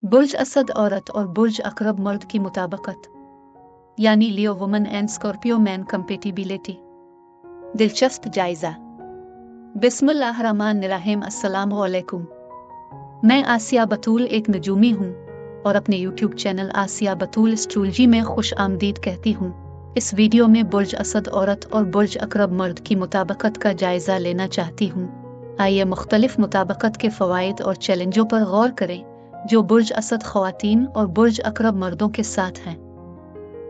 बुर्ज असद औरत और बुर्ज अकरब मर्द की मुताबिकत, यानी Leo woman and Scorpio man compatibility. दिलचस्प जायजा। बिस्मिल्लाहिर्रहमानिर्रहीम। अस्सलाम वालेकुम। मैं आसिया बतूल एक नजूमी हूँ और अपने यूट्यूब चैनल आसिया बतूल एस्ट्रोलॉजी में खुश आमदीद कहती हूँ। इस वीडियो में बुर्ज असद औरत और बुर्ज अकरब मर्द की मुताबिकत का जायजा लेना चाहती हूँ। आइए मुख्तलिफ मुताबिकत के फ़वाइद और चैलेंजों पर गौर करें जो बुर्ज असद ख़वातीन और बुर्ज अकरब मर्दों के साथ हैं।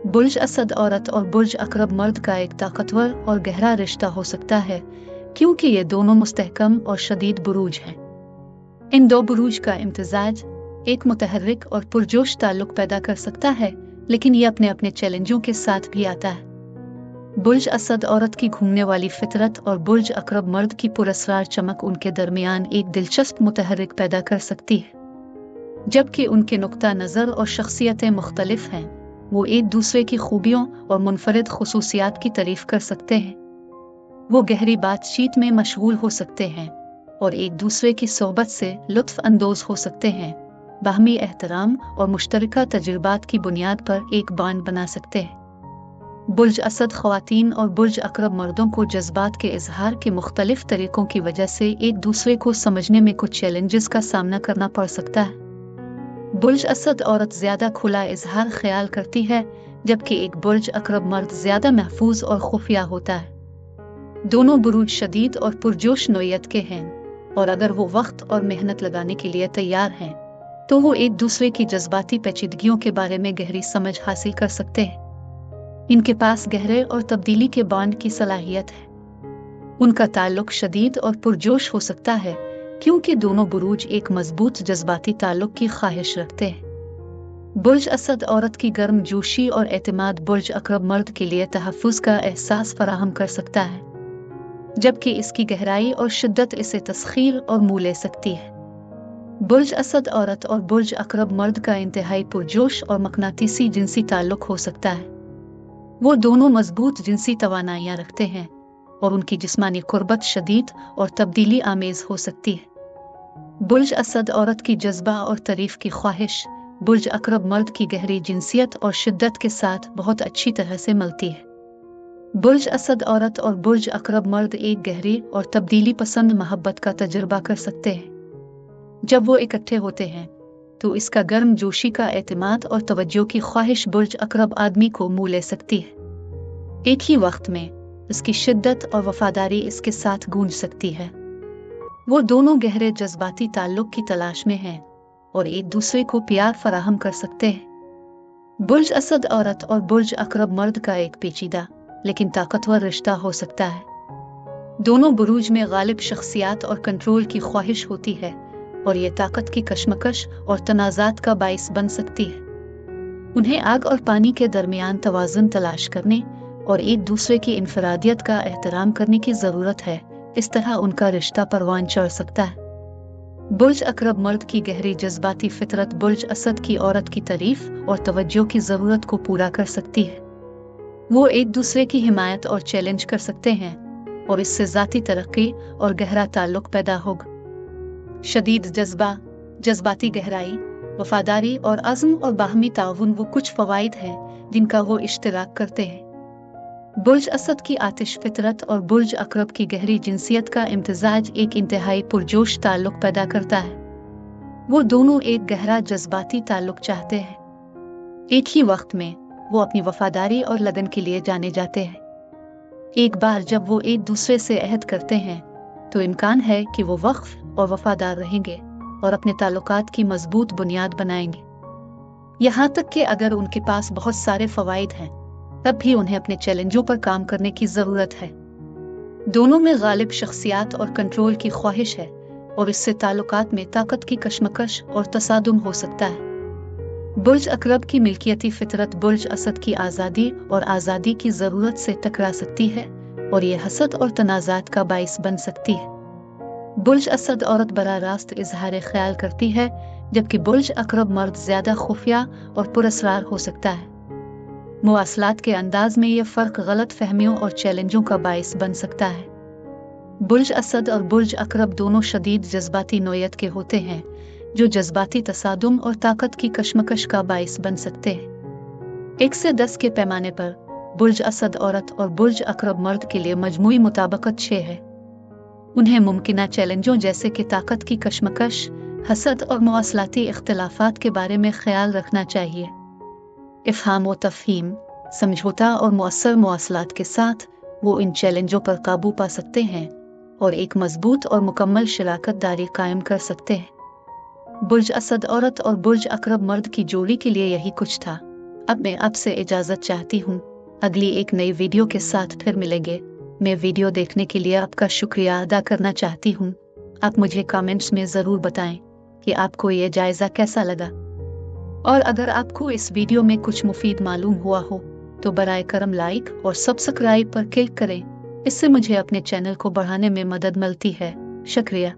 बुर्ज असद औरत और बुर्ज अकरब मर्द का एक ताकतवर और गहरा रिश्ता हो सकता है क्योंकि ये दोनों मुस्तहकम और शदीद बुरूज हैं। इन दो बुरूज का इम्तिजाज एक मुतहर्रिक और पुरजोश ताल्लुक पैदा कर सकता है, लेकिन ये अपने अपने चैलेंजों के साथ भी आता है। बुर्ज असद औरत की घूमने वाली फितरत और बुर्ज अकरब मर्द की पुरस्रार चमक उनके दरमियान एक दिलचस्प मुतहर्रिक पैदा कर सकती है। जबकि उनके नुक्ता नज़र और शख्सियतें मुख्तलिफ हैं, वो एक दूसरे की खूबियों और मुनफरिद खुसूसियात की तारीफ कर सकते हैं। वो गहरी बातचीत में मशगूल हो सकते हैं और एक दूसरे की सोहबत से लुत्फ अंदोज हो सकते हैं। बाहमी एहतराम और मुश्तरका तजुर्बात की बुनियाद पर एक बांड बना सकते हैं। बुर्ज असद ख़वातीन और बुर्ज अकरब मर्दों को जज्बात के इजहार के मुख्तलिफ तरीकों की वजह से एक दूसरे को समझने में कुछ चैलेंजेस का सामना करना पड़ सकता है। बुर्ज असद औरत ज़्यादा खुला इजहार ख्याल करती है, जबकि एक बुर्ज अकरब मर्द ज़्यादा महफूज और खुफिया होता है। दोनों बुरूज शदीद और पुरजोश नोयत के हैं और अगर वो वक्त और मेहनत लगाने के लिए तैयार हैं तो वो एक दूसरे की जज्बाती पेचीदगियों के बारे में गहरी समझ हासिल कर सकते हैं। इनके पास गहरे और तब्दीली के बॉन्ड की सलाहियत है। उनका ताल्लुक शदीद और पुरजोश हो सकता है क्योंकि दोनों बुरूज एक मजबूत जज्बाती ताल्लुक की ख्वाहिश रखते हैं। बुर्ज असद औरत की गर्म जोशी और एतमाद बुर्ज अकरब मर्द के लिए तहफ़्फ़ुज़ का एहसास फराहम कर सकता है, जबकि इसकी गहराई और शिद्दत इसे तस्खीर और मुँह ले सकती है। बुर्ज असद औरत और बुर्ज अकरब मर्द का इंतहाई पुरजोश और मकनातीसी जिनसी ताल्लुक हो सकता है। वो दोनों मजबूत जिनसी तवानाइयाँ रखते हैं और उनकी जिस्मानी कुर्बत शदीद और तब्दीली आमेज हो सकती है। बुर्ज असद औरत की जज्बा और तारीफ की ख्वाहिश बुर्ज अकरब मर्द की गहरी जिनसियत और शिद्दत के साथ बहुत अच्छी तरह से मिलती है। बुर्ज असद औरत और बुर्ज अकरब मर्द एक गहरी और तब्दीली पसंद मोहब्बत का तजुर्बा कर सकते हैं। जब वो इकट्ठे होते हैं तो इसका गर्म जोशी का एतमाद और तवज्जो की ख्वाहिश बुर्ज अकरब आदमी को मुँह ले सकती है। एक ही वक्त में इसकी शिद्दत और वफादारी इसके साथ गूंज सकती है। वो दोनों गहरे जज्बाती ताल्लुक की तलाश में हैं और एक दूसरे को प्यार फराहम कर सकते हैं। बुर्ज असद औरत और बुर्ज अकरब मर्द का एक पेचीदा लेकिन ताकतवर रिश्ता हो सकता है। दोनों बुरूज में गालिब शख्सियात और कंट्रोल की ख्वाहिश होती है और ये ताकत की कशमकश और तनाज़ात का बाइस बन सकती है। उन्हें आग और पानी के दरमियान तवाज़ुन तलाश करने और एक दूसरे की इनफरादियत का एहतराम करने की ज़रूरत है। इस तरह उनका रिश्ता परवान चढ़ सकता है। बुर्ज अकरब मर्द की गहरी जज्बाती फितरत बुर्ज असद की औरत की तारीफ और तवज्जो की ज़रूरत को पूरा कर सकती है। वो एक दूसरे की हिमायत और चैलेंज कर सकते हैं और इससे ज़ाती तरक्की और गहरा ताल्लुक पैदा होगा। शदीद जज्बा, जज्बाती गहराई, वफादारी और अज़्म और बाहमी ताउन वो कुछ फ़वाइद हैं जिनका वो इश्तिराक करते हैं। बुर्ज असद की आतिश फितरत और बुर्ज अकरब की गहरी जिनसियत का इम्तिजाज एक इंतहाई पुरजोश ताल्लुक पैदा करता है। वो दोनों एक गहरा जज्बाती ताल्लुक चाहते हैं। एक ही वक्त में वो अपनी वफादारी और लगन के लिए जाने जाते हैं। एक बार जब वो एक दूसरे से अहद करते हैं तो इम्कान है कि वो वक्फ और वफादार रहेंगे और अपने ताल्लुकात की मजबूत बुनियाद बनाएंगे। यहाँ तक कि अगर उनके पास बहुत सारे फ़वाइद हैं तब भी उन्हें अपने चैलेंजों पर काम करने की ज़रूरत है। दोनों में गालिब शख्सियात और कंट्रोल की ख्वाहिश है और इससे ताल्लुकात में ताकत की कशमकश और तसादुम हो सकता है। बुर्ज अकरब की मिल्कियती फितरत बुर्ज असद की आज़ादी और आज़ादी की ज़रूरत से टकरा सकती है और ये हसद और तनाज़ात का बाइस बन सकती है। बुर्ज असद औरत बराह रास्त इजहार ख्याल करती है, जबकि बुर्ज अकरब मर्द ज़्यादा खुफिया और पुरस्रार हो सकता है। मुवासलात के अंदाज में यह फ़र्क गलत फहमियों और चैलेंजों का बाइस बन सकता है। बुर्ज असद और बुर्ज अकरब दोनों शदीद जज्बाती नोयत के होते हैं, जो जज्बाती तसादुम और ताकत की कशमकश का बाइस बन सकते हैं। 1 से 10 के पैमाने पर बुर्ज असद औरत और बुर्ज अकरब मर्द के लिए मजमूई मुताबकत 6 है। उन्हें मुमकिना चैलेंजों जैसे कि ताकत की कशमकश, हसद और मवासलाती इख्तिलाफात के बारे में ख्याल रखना चाहिए। इफ़हाम व तफ़हीम, समझौता और मुअस्सर मवासलात के साथ वो इन चैलेंजों पर काबू पा सकते हैं और एक मजबूत और मुकम्मल शराकत दारी कायम कर सकते हैं। बुर्ज असद औरत और बुर्ज अकरब मर्द की जोड़ी के लिए यही कुछ था। अब मैं आपसे इजाज़त चाहती हूँ। अगली एक नई वीडियो के साथ फिर मिलेंगे। मैं वीडियो देखने के लिए आपका शुक्रिया अदा करना चाहती हूँ। आप मुझे कमेंट्स में ज़रूर बताएं कि आपको ये जायज़ा कैसा लगा, और अगर आपको इस वीडियो में कुछ मुफीद मालूम हुआ हो तो बराए करम लाइक और सब्सक्राइब पर क्लिक करें। इससे मुझे अपने चैनल को बढ़ाने में मदद मिलती है। शुक्रिया।